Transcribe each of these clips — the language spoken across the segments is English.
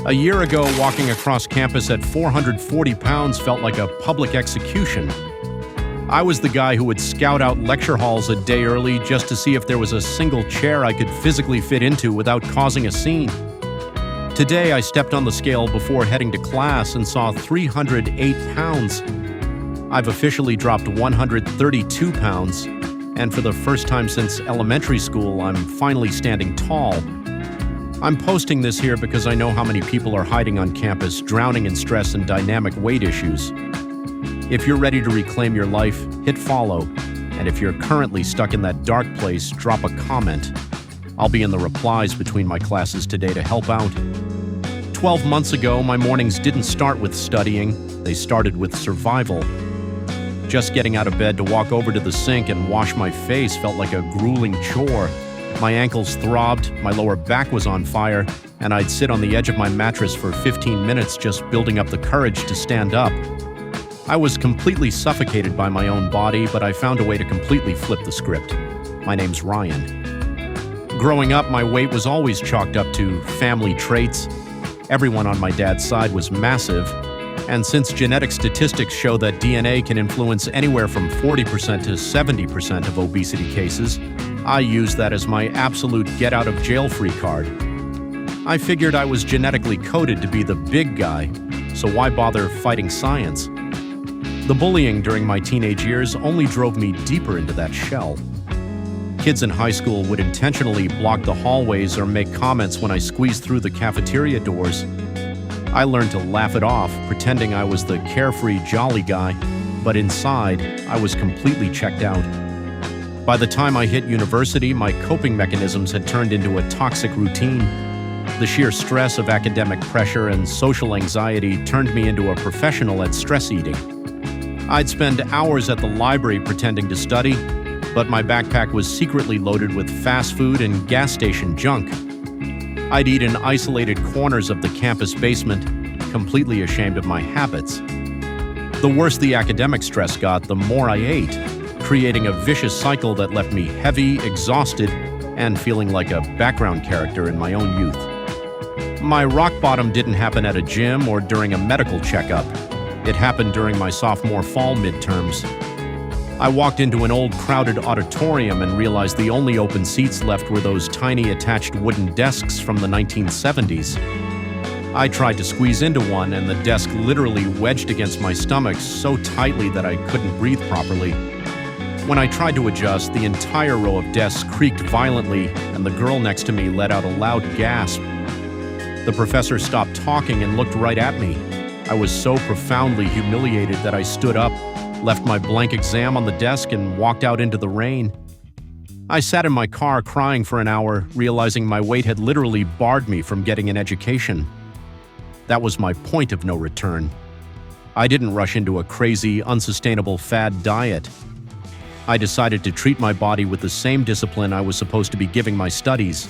A year ago, walking across campus at 440 pounds felt like a public execution. I was the guy who would scout out lecture halls a day early just to see if there was a single chair I could physically fit into without causing a scene. Today, I stepped on the scale before heading to class and saw 308 pounds. I've officially dropped 132 pounds, and for the first time since elementary school, I'm finally standing tall. I'm posting this here because I know how many people are hiding on campus, drowning in stress and dynamic weight issues. If you're ready to reclaim your life, hit follow. And if you're currently stuck in that dark place, drop a comment. I'll be in the replies between my classes today to help out. 12 months ago, my mornings didn't start with studying. They started with survival. Just getting out of bed to walk over to the sink and wash my face felt like a grueling chore. My ankles throbbed, my lower back was on fire, and I'd sit on the edge of my mattress for 15 minutes just building up the courage to stand up. I was completely suffocated by my own body, but I found a way to completely flip the script. My name's Ryan. Growing up, my weight was always chalked up to family traits. Everyone on my dad's side was massive, and since genetic statistics show that DNA can influence anywhere from 40% to 70% of obesity cases, I used that as my absolute get-out-of-jail-free card. I figured I was genetically coded to be the big guy, so why bother fighting science? The bullying during my teenage years only drove me deeper into that shell. Kids in high school would intentionally block the hallways or make comments when I squeezed through the cafeteria doors. I learned to laugh it off, pretending I was the carefree, jolly guy, but inside, I was completely checked out. By the time I hit university, my coping mechanisms had turned into a toxic routine. The sheer stress of academic pressure and social anxiety turned me into a professional at stress eating. I'd spend hours at the library pretending to study, but my backpack was secretly loaded with fast food and gas station junk. I'd eat in isolated corners of the campus basement, completely ashamed of my habits. The worse the academic stress got, the more I ate, creating a vicious cycle that left me heavy, exhausted, and feeling like a background character in my own youth. My rock bottom didn't happen at a gym or during a medical checkup. It happened during my sophomore fall midterms. I walked into an old crowded auditorium and realized the only open seats left were those tiny attached wooden desks from the 1970s. I tried to squeeze into one, and the desk literally wedged against my stomach so tightly that I couldn't breathe properly. When I tried to adjust, the entire row of desks creaked violently, and the girl next to me let out a loud gasp. The professor stopped talking and looked right at me. I was so profoundly humiliated that I stood up, left my blank exam on the desk, and walked out into the rain. I sat in my car crying for an hour, realizing my weight had literally barred me from getting an education. That was my point of no return. I didn't rush into a crazy, unsustainable fad diet. I decided to treat my body with the same discipline I was supposed to be giving my studies.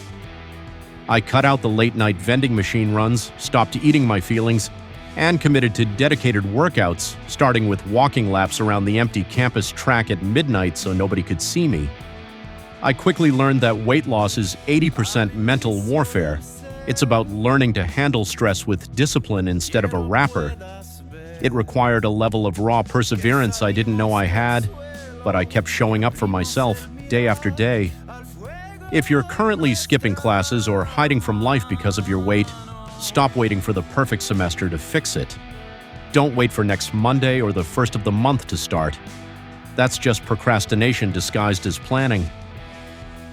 I cut out the late-night vending machine runs, stopped eating my feelings, and committed to dedicated workouts, starting with walking laps around the empty campus track at midnight so nobody could see me. I quickly learned that weight loss is 80% mental warfare. It's about learning to handle stress with discipline instead of a wrapper. It required a level of raw perseverance I didn't know I had, but I kept showing up for myself day after day. If you're currently skipping classes or hiding from life because of your weight, stop waiting for the perfect semester to fix it. Don't wait for next Monday or the first of the month to start. That's just procrastination disguised as planning.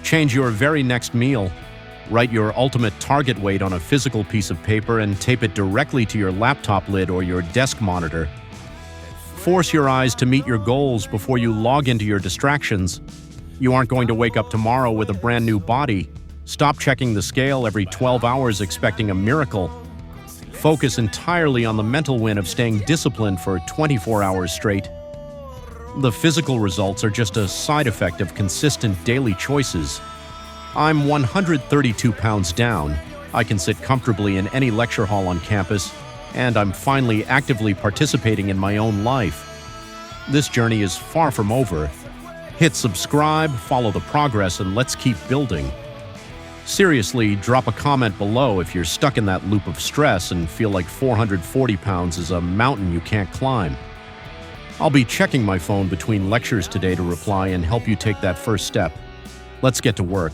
Change your very next meal. Write your ultimate target weight on a physical piece of paper and tape it directly to your laptop lid or your desk monitor. Force your eyes to meet your goals before you log into your distractions. You aren't going to wake up tomorrow with a brand new body. Stop checking the scale every 12 hours expecting a miracle. Focus entirely on the mental win of staying disciplined for 24 hours straight. The physical results are just a side effect of consistent daily choices. I'm 132 pounds down. I can sit comfortably in any lecture hall on campus, and I'm finally actively participating in my own life. This journey is far from over. Hit subscribe, follow the progress, and let's keep building. Seriously, drop a comment below if you're stuck in that loop of stress and feel like 440 pounds is a mountain you can't climb. I'll be checking my phone between lectures today to reply and help you take that first step. Let's get to work.